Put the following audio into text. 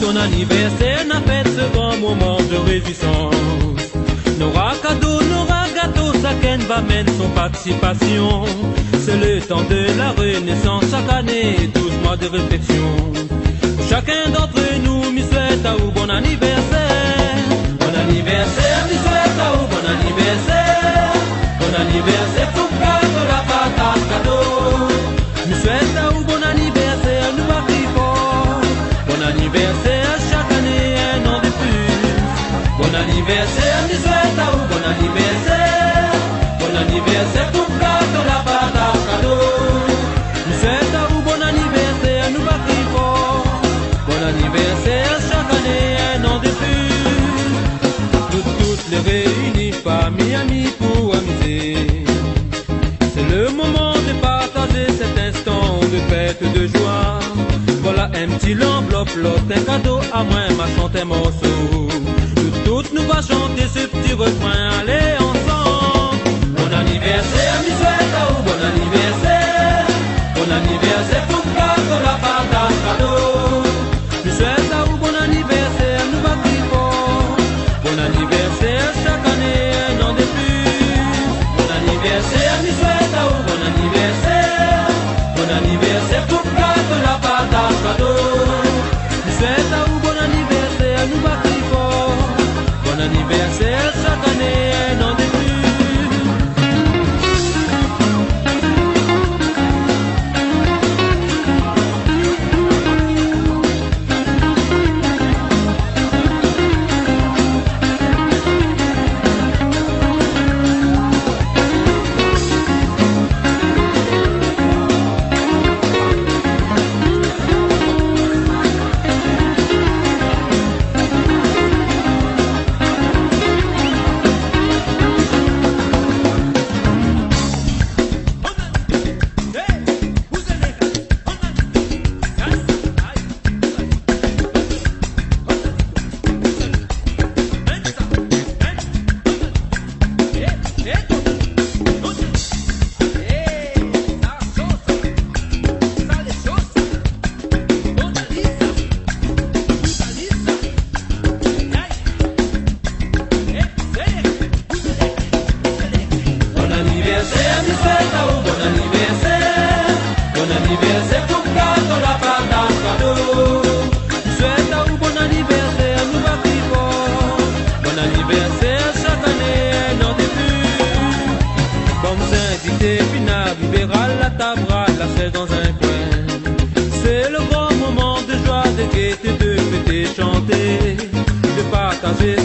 ton anniversaire n'a fait ce grand moment de réjouissance. N'aura cadeau, n'aura gâteau, chacun va mettre son participation. C'est le temps de la renaissance, chaque année, 12 mois de réflexion. Chacun d'entre nous m'y souhaite à vous bon anniversaire. Bon anniversaire, m'y souhaite à vous bon anniversaire. Bon anniversaire, pour cadeau, la patate cadeau. M'y souhaite à vous bon anniversaire, nous va crier fort. Bon anniversaire, chaque année un an de plus. Bon anniversaire, m'y souhaite à vous bon anniversaire. Bon anniversaire, pour cadeau, la patate cadeau. M'y souhaite à vous bon anniversaire, nous va crier fort. Bon anniversaire, chaque année un an de plus. Toutes les réunies, famille, amis pour amuser. C'est le moment de partager cet instant de fête de joie. Voilà un petit l'enveloppe, l'autre un cadeau, à moi m'a chanté un morceau. Toutes nous va chanter ce petit refrain, allez ensemble. Bon anniversaire, m'y souhaite à vous, bon anniversaire. Bon anniversaire, pour cadeau, la patate cadeau. M'y souhaite à vous, bon anniversaire, nous va crier fort. Bon anniversaire, chaque année un an de plus. Bon anniversaire, m'y souhaite à vous, bon anniversaire. Bon anniversaire, pour cadeau, la patate cadeau. M'y souhaite à vous, bon anniversaire, nous va crier fort. Bon anniversaire, chaque année un an de plus. C'est le grand moment de joie, de gaieté, de fêter, chanter, de partager